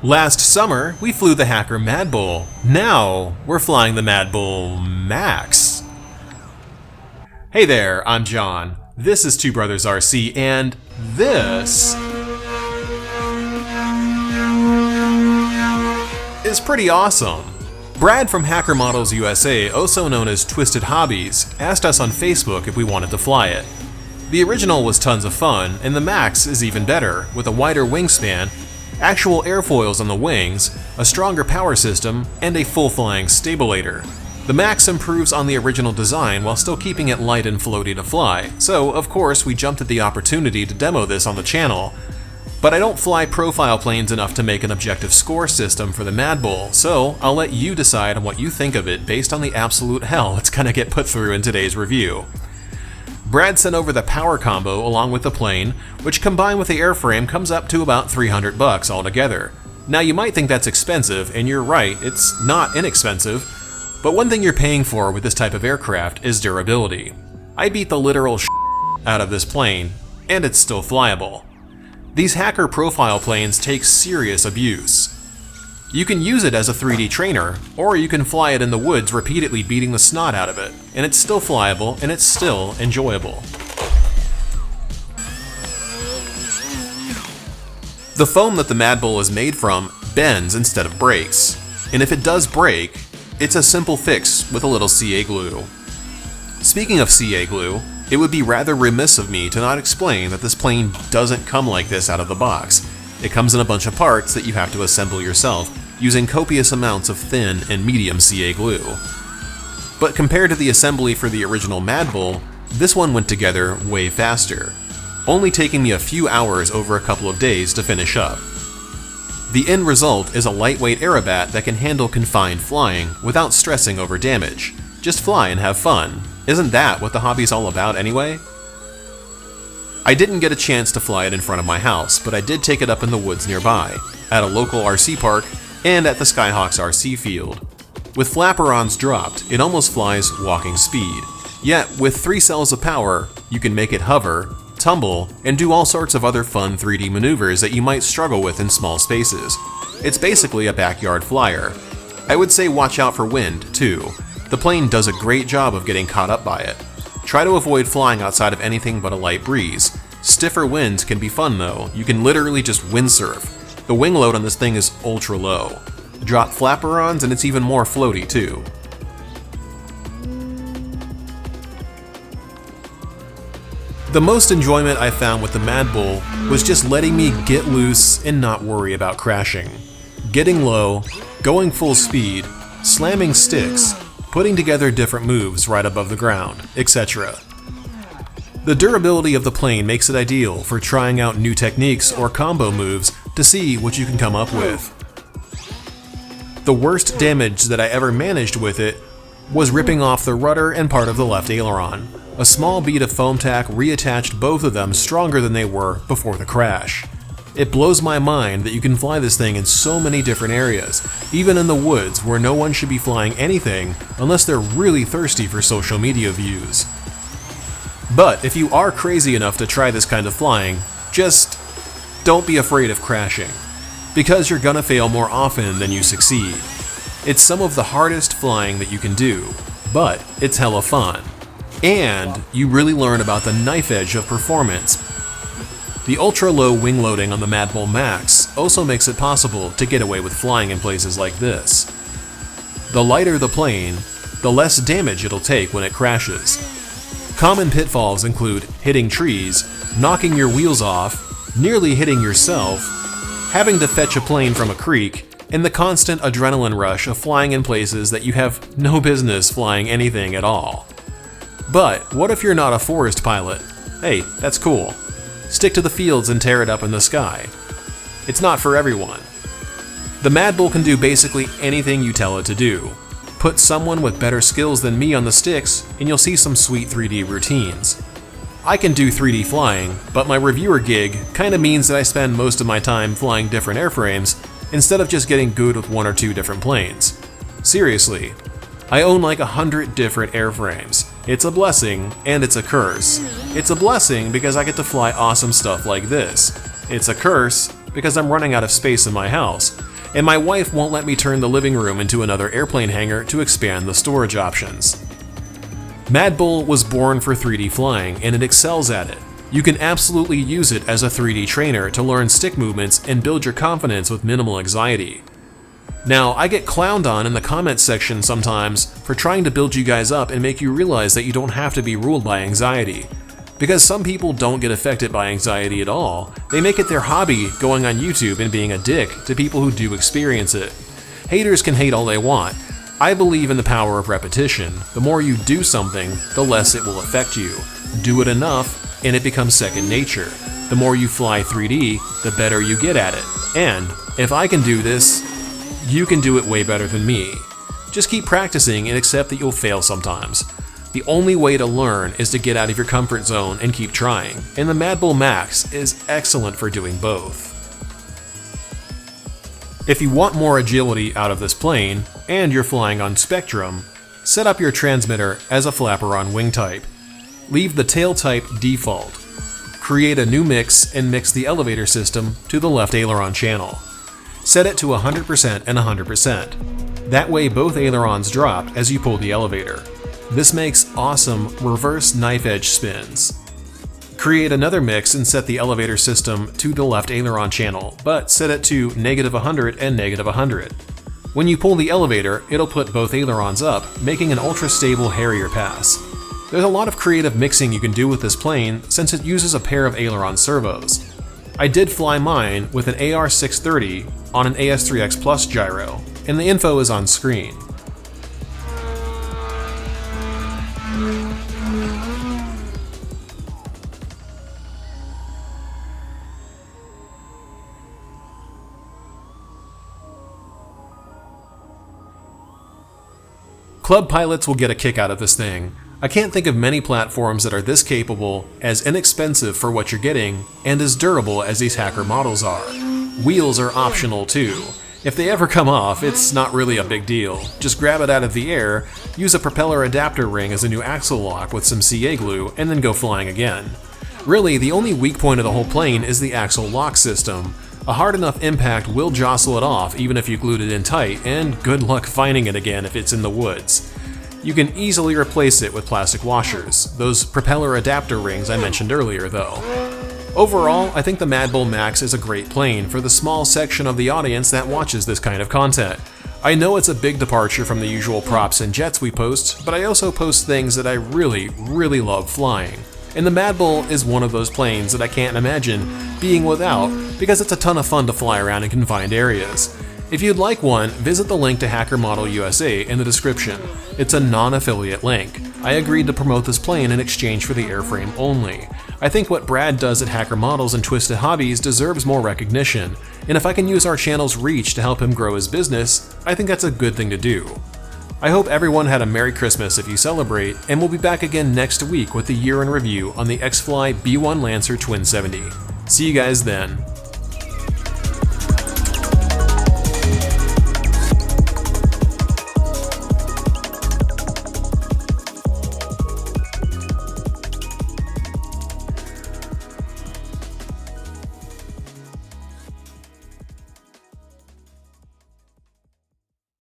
Last summer, we flew the Hacker Madbull. Now, we're flying the Madbull Max. Hey there, I'm John. This is Two Brothers RC, and this is pretty awesome. Brad from Hacker Models USA, also known as Twisted Hobbies, asked us on Facebook if we wanted to fly it. The original was tons of fun, and the Max is even better, with a wider wingspan, actual airfoils on the wings, a stronger power system, and a full-flying stabilator. The Max improves on the original design while still keeping it light and floaty to fly, so of course we jumped at the opportunity to demo this on the channel. But I don't fly profile planes enough to make an objective score system for the Madbull, so I'll let you decide on what you think of it based on the absolute hell it's gonna get put through in today's review. Brad sent over the power combo along with the plane, which combined with the airframe comes up to about $300 altogether. Now you might think that's expensive, and you're right, it's not inexpensive, but one thing you're paying for with this type of aircraft is durability. I beat the literal out of this plane, and it's still flyable. These Hacker profile planes take serious abuse. You can use it as a 3D trainer, or you can fly it in the woods repeatedly beating the snot out of it, and it's still flyable and it's still enjoyable. The foam that the Madbull is made from bends instead of breaks, and if it does break, it's a simple fix with a little CA glue. Speaking of CA glue, it would be rather remiss of me to not explain that this plane doesn't come like this out of the box. It comes in a bunch of parts that you have to assemble yourself, using copious amounts of thin and medium CA glue. But compared to the assembly for the original Madbull, this one went together way faster, only taking me a few hours over a couple of days to finish up. The end result is a lightweight aerobat that can handle confined flying without stressing over damage. Just fly and have fun. Isn't that what the hobby's all about anyway? I didn't get a chance to fly it in front of my house, but I did take it up in the woods nearby, at a local RC park, and at the Skyhawks RC field. With flaperons dropped, it almost flies walking speed. Yet, with 3 cells of power, you can make it hover, tumble, and do all sorts of other fun 3D maneuvers that you might struggle with in small spaces. It's basically a backyard flyer. I would say watch out for wind, too. The plane does a great job of getting caught up by it. Try to avoid flying outside of anything but a light breeze. Stiffer winds can be fun though, you can literally just windsurf. The wing load on this thing is ultra low. Drop flaperons and it's even more floaty too. The most enjoyment I found with the Madbull was just letting me get loose and not worry about crashing. Getting low, going full speed, slamming sticks, putting together different moves right above the ground, etc. The durability of the plane makes it ideal for trying out new techniques or combo moves to see what you can come up with. The worst damage that I ever managed with it was ripping off the rudder and part of the left aileron. A small bead of foam tack reattached both of them stronger than they were before the crash. It blows my mind that you can fly this thing in so many different areas, even in the woods where no one should be flying anything unless they're really thirsty for social media views. But if you are crazy enough to try this kind of flying, just don't be afraid of crashing, because you're gonna fail more often than you succeed. It's some of the hardest flying that you can do, but it's hella fun. And you really learn about the knife edge of performance. The ultra-low wing loading on the Madbull Max also makes it possible to get away with flying in places like this. The lighter the plane, the less damage it'll take when it crashes. Common pitfalls include hitting trees, knocking your wheels off, nearly hitting yourself, having to fetch a plane from a creek, and the constant adrenaline rush of flying in places that you have no business flying anything at all. But what if you're not a forest pilot? Hey, that's cool. Stick to the fields and tear it up in the sky. It's not for everyone. The Madbull can do basically anything you tell it to do. Put someone with better skills than me on the sticks and you'll see some sweet 3D routines. I can do 3D flying, but my reviewer gig kinda means that I spend most of my time flying different airframes instead of just getting good with 1 or 2 different planes. Seriously, I own like 100 different airframes. It's a blessing and it's a curse. It's a blessing because I get to fly awesome stuff like this. It's a curse because I'm running out of space in my house, and my wife won't let me turn the living room into another airplane hangar to expand the storage options. Madbull was born for 3D flying, and it excels at it. You can absolutely use it as a 3D trainer to learn stick movements and build your confidence with minimal anxiety. Now, I get clowned on in the comments section sometimes for trying to build you guys up and make you realize that you don't have to be ruled by anxiety. Because some people don't get affected by anxiety at all. They make it their hobby going on YouTube and being a dick to people who do experience it. Haters can hate all they want. I believe in the power of repetition. The more you do something, the less it will affect you. Do it enough, and it becomes second nature. The more you fly 3D, the better you get at it. And if I can do this, you can do it way better than me. Just keep practicing and accept that you'll fail sometimes. The only way to learn is to get out of your comfort zone and keep trying, and the Madbull Max is excellent for doing both. If you want more agility out of this plane, and you're flying on Spectrum, set up your transmitter as a flaperon wing type. Leave the tail type default. Create a new mix and mix the elevator system to the left aileron channel. Set it to 100% and 100%. That way both ailerons drop as you pull the elevator. This makes awesome reverse knife edge spins. Create another mix and set the elevator system to the left aileron channel, but set it to -100 and -100. When you pull the elevator, it'll put both ailerons up, making an ultra-stable Harrier pass. There's a lot of creative mixing you can do with this plane since it uses a pair of aileron servos. I did fly mine with an AR630 on an AS3X Plus gyro, and the info is on screen. Club pilots will get a kick out of this thing. I can't think of many platforms that are this capable, as inexpensive for what you're getting, and as durable as these Hacker models are. Wheels are optional too. If they ever come off, it's not really a big deal. Just grab it out of the air, use a propeller adapter ring as a new axle lock with some CA glue, and then go flying again. Really, the only weak point of the whole plane is the axle lock system. A hard enough impact will jostle it off even if you glued it in tight, and good luck finding it again if it's in the woods. You can easily replace it with plastic washers, those propeller adapter rings I mentioned earlier though. Overall, I think the Madbull Max is a great plane for the small section of the audience that watches this kind of content. I know it's a big departure from the usual props and jets we post, but I also post things that I really love flying. And the Madbull is one of those planes that I can't imagine being without because it's a ton of fun to fly around in confined areas. If you'd like one, visit the link to Hacker Model USA in the description. It's a non-affiliate link. I agreed to promote this plane in exchange for the airframe only. I think what Brad does at Hacker Models and Twisted Hobbies deserves more recognition, and if I can use our channel's reach to help him grow his business, I think that's a good thing to do. I hope everyone had a Merry Christmas if you celebrate, and we'll be back again next week with the year in review on the X-Fly B1 Lancer Twin 70. See you guys then.